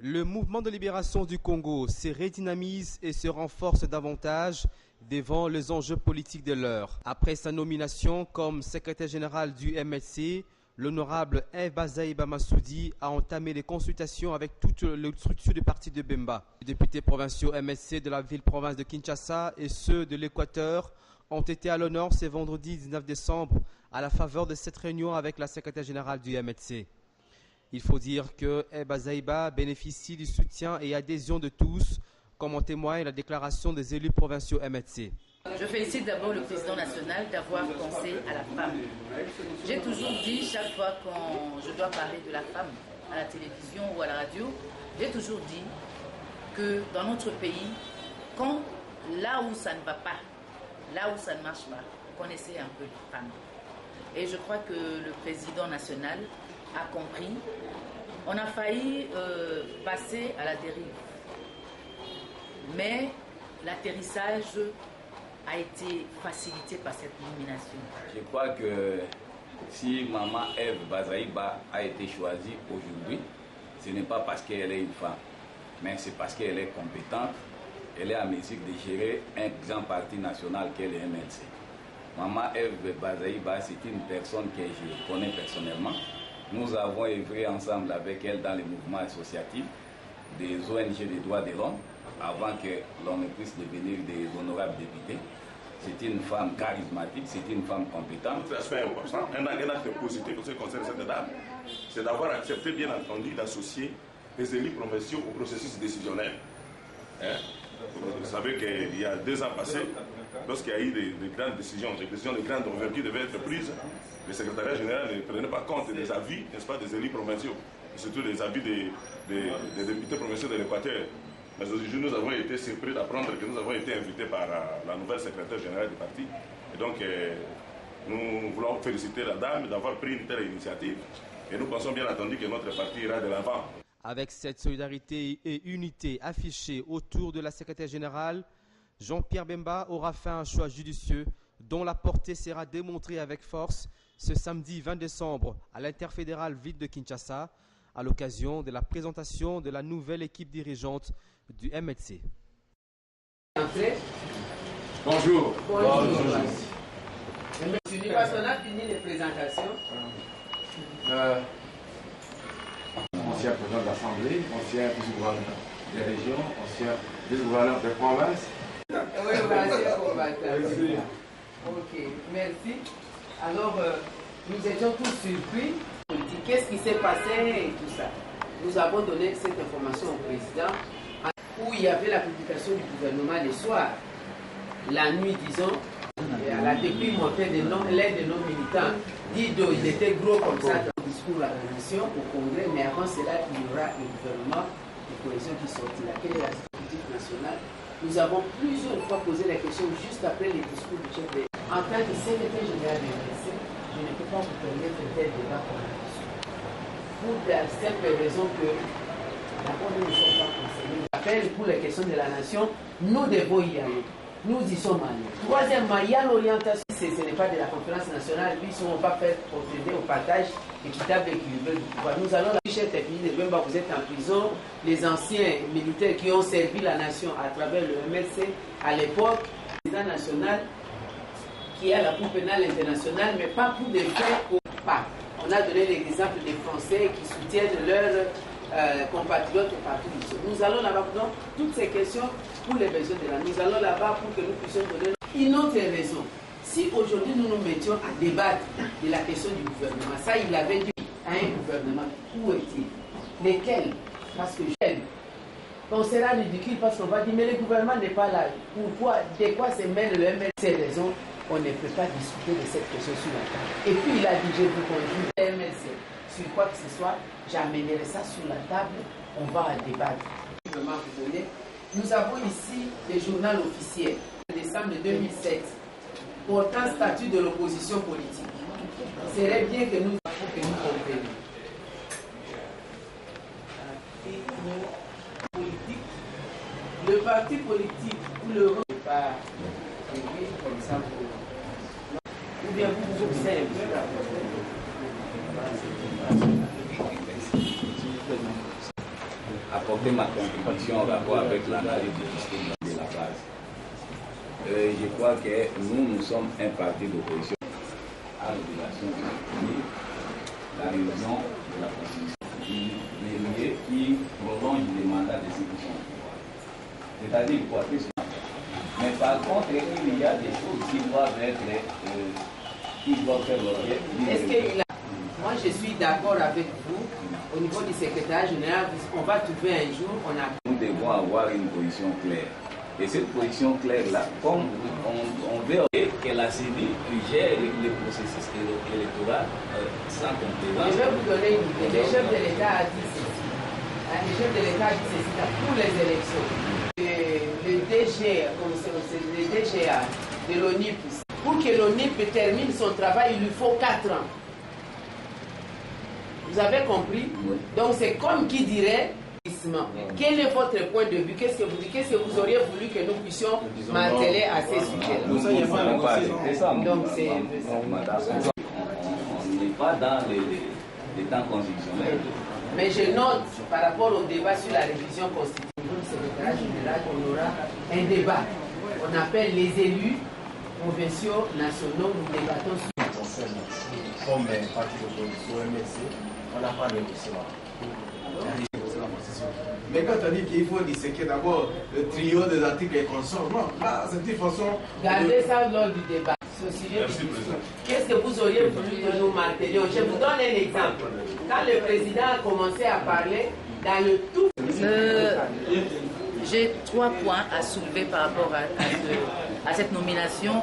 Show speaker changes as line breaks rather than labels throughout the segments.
Le mouvement de libération du Congo se redynamise et se renforce davantage devant les enjeux politiques de l'heure. Après sa nomination comme secrétaire général du MLC, l'honorable Eve Bazaïba Massoudi a entamé les consultations avec toutes les structures du parti de Bemba. Les députés provinciaux MLC de la ville-province de Kinshasa et ceux de l'Équateur ont été à l'honneur ce vendredi 19 décembre à la faveur de cette réunion avec la secrétaire générale du MLC. Il faut dire que Eba Zaïba bénéficie du soutien et adhésion de tous, comme en témoigne la déclaration des élus provinciaux MLC.
Je félicite d'abord le président national d'avoir pensé à la femme. J'ai toujours dit, chaque fois quand je dois parler de la femme à la télévision ou à la radio, j'ai toujours dit que dans notre pays, quand là où ça ne va pas, là où ça ne marche pas, connaissez un peu les femmes. Et je crois que le président national a compris. On a failli passer à la dérive. Mais l'atterrissage a été facilité par cette nomination.
Je crois que si Maman Eve Bazaïba a été choisie aujourd'hui, ce n'est pas parce qu'elle est une femme, mais c'est parce qu'elle est compétente, elle est à mesure de gérer un grand parti national qu'est le MLC. Maman Eve Bazaïba, c'est une personne que je connais personnellement. Nous avons œuvré ensemble avec elle dans les mouvements associatifs des ONG des droits de l'homme avant que l'on ne puisse devenir des honorables députés. C'est une femme charismatique, c'est une femme compétente.
L'aspect important, un acte positif en ce qui concerne cette dame, c'est d'avoir accepté, bien entendu, d'associer les élus provinciaux au processus décisionnel. Vous savez qu'il y a 2 ans passés, lorsqu'il y a eu des grandes décisions, des décisions de grande envergure devaient être prises, le secrétariat général ne prenait pas compte des avis, n'est-ce pas, des élus provinciaux, et surtout des avis des députés provinciaux de l'Équateur. Mais aujourd'hui, nous avons été surpris d'apprendre que nous avons été invités par la nouvelle secrétaire générale du parti. Et donc, nous voulons féliciter la dame d'avoir pris une telle initiative. Et nous pensons bien entendu que notre parti ira de l'avant.
Avec cette solidarité et unité affichée autour de la secrétaire générale, Jean-Pierre Bemba aura fait un choix judicieux dont la portée sera démontrée avec force ce samedi 20 décembre à l'interfédérale ville de Kinshasa à l'occasion de la présentation de la nouvelle équipe dirigeante du MLC.
Bonjour.
Bonjour. Parce qu'on a fini les présentations.
Ancien président de l'Assemblée, ancien vice-gouverneur des régions, ancien vice-gouverneur des provinces.
Oui, ancien combattant. Ok, merci. Alors, nous étions tous surpris. Qu'est-ce qui s'est passé et tout ça. Nous avons donné cette information au président où il y avait la publication du gouvernement le soir. La nuit, disons, elle a depuis monté l'aide de nos militants. Dido, il était gros comme ça dans le discours à la nation, au Congrès, mais avant cela, il y aura le gouvernement de cohésion qui sortira. Quelle est la politique nationale? Nous avons plusieurs fois posé la question juste après les discours du chef de l'État. En tant que secrétaire général du MLC, je ne peux pas vous permettre de tel débat pour la question. Pour la simple raison que d'abord nous ne sommes pas concernés. L'appel pour les questions de la nation, nous devons y aller. Nous y sommes allés. Troisièmement, il y a l'orientation. Ce n'est pas de la conférence nationale. Puis, si on va faire procéder au partage équitable et équilibré du pouvoir. Nous allons, la chef technique de Bemba, vous êtes en prison. Les anciens militaires qui ont servi la nation à travers le MLC à l'époque, le président national qui a la Cour pénale internationale, mais pas pour des faits au pas. On a donné l'exemple des Français qui soutiennent leurs compatriotes partout. Nous allons là-bas. Donc, toutes ces questions pour les besoins de la. Nous allons là-bas pour que nous puissions donner une autre raison. Si aujourd'hui nous nous mettions à débattre de la question du gouvernement, ça il avait dit à un gouvernement, où est-il? Lesquels? Parce que on sera ridicule parce qu'on va dire, mais le gouvernement n'est pas là. Pourquoi? De quoi se mêle le MLC? Ces raisons, on ne peut pas discuter de cette question sur la table. Et puis il a dit, je vous conjure, le MLC, sur quoi que ce soit, j'amènerai ça sur la table, on va débattre. Nous avons ici le journal officiel de décembre 2007 portant statut de l'opposition politique. Il serait bien que nous comprenions. Le parti politique ou le n'est pas prévu comme ça pour... Ou bien vous observez.
apporter ma contribution en rapport avec l'analyse du discours de la base. Je crois que nous sommes un parti d'opposition à l'obligation de soutenir la révision de la Constitution, qui prolonge les mandats de ceux qui sont au pouvoir. C'est-à-dire quoi? Mais par contre, il y a des choses qui doivent être, qui doivent faire l'objet.
Moi, je suis d'accord avec vous. Au niveau du secrétaire général, on va trouver un jour,
Nous devons avoir une position claire. Et cette position claire-là, comme on veut que la CENI gère le processus électoral sans complément.
Je vais vous donner une idée. Le chef de l'État a dit ceci. Le chef de l'État a dit ceci pour les élections. Le DGA de l'ONIP, pour que l'ONIP termine son travail, il lui faut 4 ans. Vous avez compris? Oui. Donc c'est comme qui dirait, quel est votre point de vue? Qu'est-ce que vous dites? Qu'est-ce que vous auriez voulu que nous puissions m'atteler à ces sujets?
Donc c'est on n'est pas dans les temps constitutionnels.
Mais je note, par rapport au débat sur la révision constitutionnelle, au secrétaire général, on aura un débat. On appelle les élus provinciaux, nationaux, nous débattons sur
comme parti d'opposition MSC, on n'a pas négocié. Mais quand on dit qu'il faut disséquer d'abord le trio des articles et consorts, non, là, c'est une façon.
Gardez ça lors du débat. Qu'est-ce que vous auriez voulu que nous martelions? Je vous donne un exemple. Quand le président a commencé à parler, dans le tout.
J'ai 3 points à soulever par rapport à cette nomination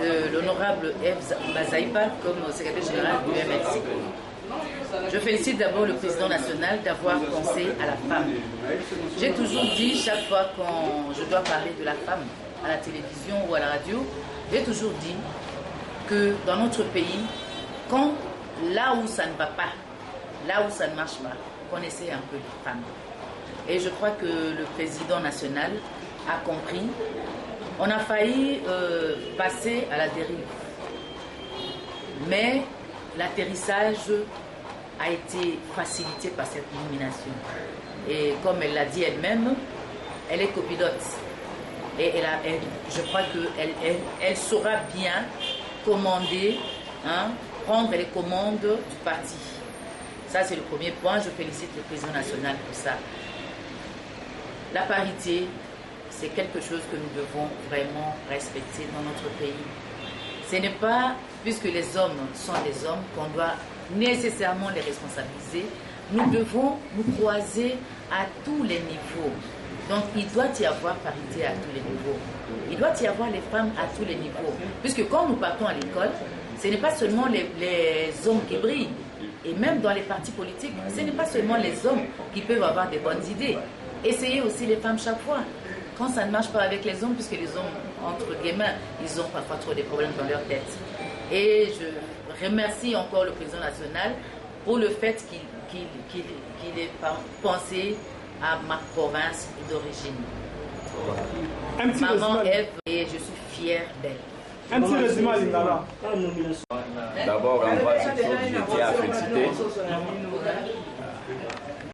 de l'honorable Eve Bazaïba comme secrétaire général du MLC. Je félicite d'abord le président national d'avoir pensé à la femme. J'ai toujours dit, chaque fois quand je dois parler de la femme à la télévision ou à la radio, j'ai toujours dit que dans notre pays, quand là où ça ne va pas, là où ça ne marche pas, qu'on essaie un peu les femmes. Et je crois que le président national a compris. On a failli passer à la dérive. Mais l'atterrissage a été facilité par cette nomination. Et comme elle l'a dit elle-même, elle est copilote. Et je crois qu'elle saura bien commander, prendre les commandes du parti. Ça, c'est le premier point. Je félicite le président national pour ça. La parité, c'est quelque chose que nous devons vraiment respecter dans notre pays. Ce n'est pas, puisque les hommes sont des hommes, qu'on doit nécessairement les responsabiliser. Nous devons nous croiser à tous les niveaux. Donc, il doit y avoir parité à tous les niveaux. Il doit y avoir les femmes à tous les niveaux. Puisque quand nous partons à l'école, ce n'est pas seulement les hommes qui brillent. Et même dans les partis politiques, ce n'est pas seulement les hommes qui peuvent avoir des bonnes idées. Essayez aussi les femmes chaque fois. Quand ça ne marche pas avec les hommes, puisque les hommes, entre guillemets, ils ont parfois trop de problèmes dans leur tête. Et je remercie encore le président national pour le fait qu'il ait pensé à ma province d'origine. Maman Eve, et je suis fière d'elle.
Un petit résumé à Lingala.
D'abord, en bas,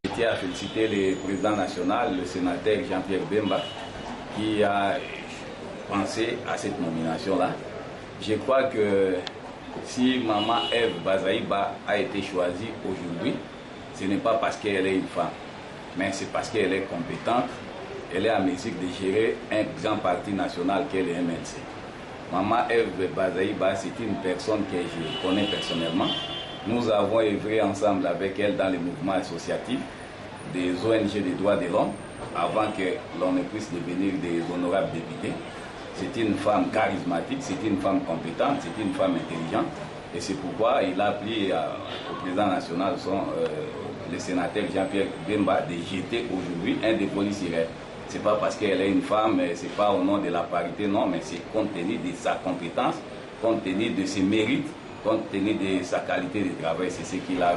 je tiens à féliciter le président national, le sénateur Jean-Pierre Bemba, qui a pensé à cette nomination-là. Je crois que si Maman Eve Bazaïba a été choisie aujourd'hui, ce n'est pas parce qu'elle est une femme, mais c'est parce qu'elle est compétente, elle est à mesure de gérer un grand parti national qu'est le MLC. Maman Eve Bazaïba, c'est une personne que je connais personnellement. Nous avons œuvré ensemble avec elle dans les mouvements associatifs des ONG des droits de l'homme avant que l'on ne puisse devenir des honorables députés. C'est une femme charismatique, c'est une femme compétente, c'est une femme intelligente. Et c'est pourquoi il a appelé au président national, le sénateur Jean-Pierre Bemba, de jeter aujourd'hui un dépôt sirène. Ce n'est pas parce qu'elle est une femme, ce n'est pas au nom de la parité, non, mais c'est compte tenu de sa compétence, compte tenu de ses mérites, compte tenu de sa qualité de travail. C'est ce qui a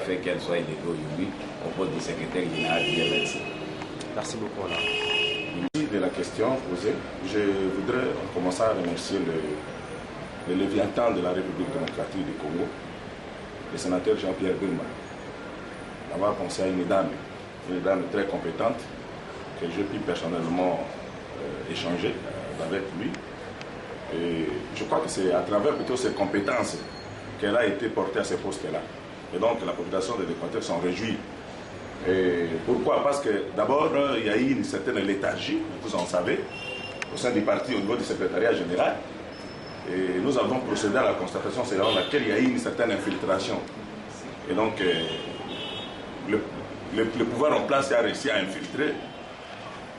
fait qu'elle soit élevée aujourd'hui au poste de secrétaire général du MLC.
Merci beaucoup.
Merci de la question posée. Je voudrais commencer à remercier le Léviathan de la République démocratique du Congo, le sénateur Jean-Pierre Bemba, d'avoir pensé à une dame une dame très compétente que j'ai pu personnellement échanger avec lui. Et je crois que c'est à travers plutôt ses compétences qu'elle a été portée à ces postes-là. Et donc la population de l'Équateur s'en réjouit. Et pourquoi? Parce que d'abord, il y a eu une certaine léthargie, vous en savez, au sein du parti au niveau du secrétariat général. Et nous avons procédé à la constatation selon laquelle il y a eu une certaine infiltration. Et donc, le pouvoir en place a réussi à infiltrer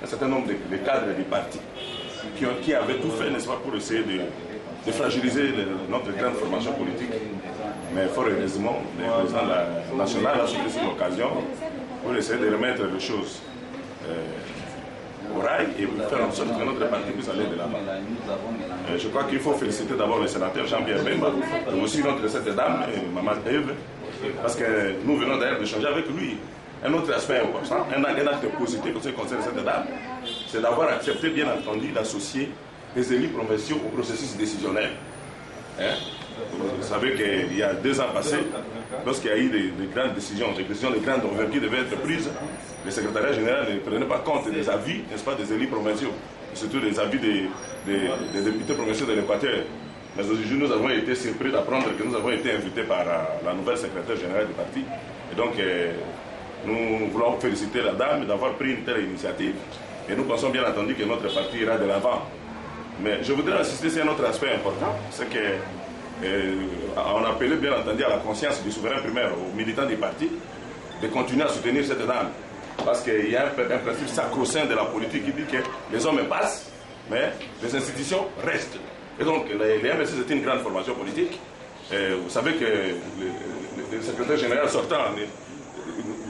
un certain nombre de cadres du parti qui avaient tout fait, n'est-ce pas, pour essayer de fragiliser notre grande formation politique. Mais fort heureusement, le président national a sauté sur l'occasion pour essayer de remettre les choses au rail et pour faire en sorte que notre parti puisse aller de l'avant. Je crois qu'il faut féliciter d'abord le sénateur Jean-Pierre Bemba, mais aussi notre cette dame, Maman Eve, parce que nous venons d'ailleurs d'échanger avec lui. Un autre aspect important, un acte positif qui concerne cette dame, c'est d'avoir accepté, bien entendu, d'associer les élus provinciaux au processus décisionnel. Vous savez qu'il y a 2 ans passés, lorsqu'il y a eu des grandes décisions, des décisions de grande envergure qui devaient être prises, le secrétariat général ne prenait pas compte des avis, n'est-ce pas, des élus provinciaux, et surtout des avis des députés provinciaux de l'Équateur. Mais aujourd'hui, nous avons été surpris d'apprendre que nous avons été invités par la nouvelle secrétaire générale du parti. Et donc, nous voulons féliciter la dame d'avoir pris une telle initiative. Et nous pensons bien entendu que notre parti ira de l'avant. Mais je voudrais insister sur un autre aspect important, c'est qu'on appelait bien entendu à la conscience du souverain primaire, aux militants du parti, de continuer à soutenir cette dame. Parce qu'il y a un principe sacro-saint de la politique qui dit que les hommes passent, mais les institutions restent. Et donc, les MLC, c'est une grande formation politique. Et vous savez que le secrétaire général sortant,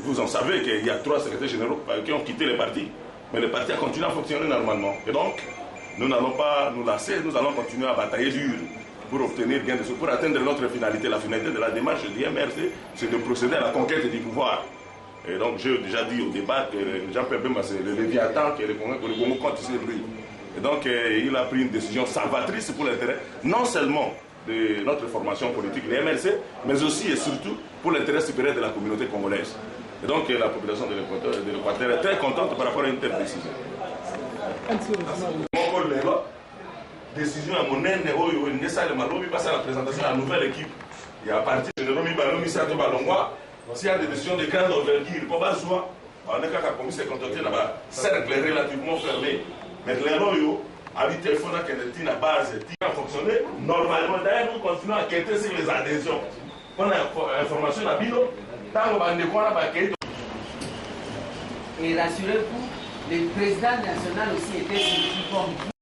vous en savez qu'il y a 3 secrétaires généraux qui ont quitté le parti. Mais le parti a continué à fonctionner normalement. Et donc, nous n'allons pas nous lasser, nous allons continuer à batailler dur pour obtenir gain de sous, pour atteindre notre finalité. La finalité de la démarche du MRC, c'est de procéder à la conquête du pouvoir. Et donc, j'ai déjà dit au débat que Jean-Pierre Bemba, c'est le Léviathan que le Congo compte sur lui. Et donc, il a pris une décision salvatrice pour l'intérêt, non seulement de notre formation politique, les MRC, mais aussi et surtout pour l'intérêt supérieur de la communauté congolaise. Et donc, la population de l'Équateur est très contente par rapport à une telle décision. Décision à mon aîné, passer à la présentation de la nouvelle équipe. Et à partir de s'il y a des décisions de grande envergure, on est qu'à commissaire contacté dans un cercle relativement fermé. Mais les royaux, habiter il faut que la base a fonctionné. Normalement, d'ailleurs, nous continuons à enquêter sur les adhésions. On a information à Bilo, tant qu'on a
et rassurez-vous, le président national aussi était surpris comme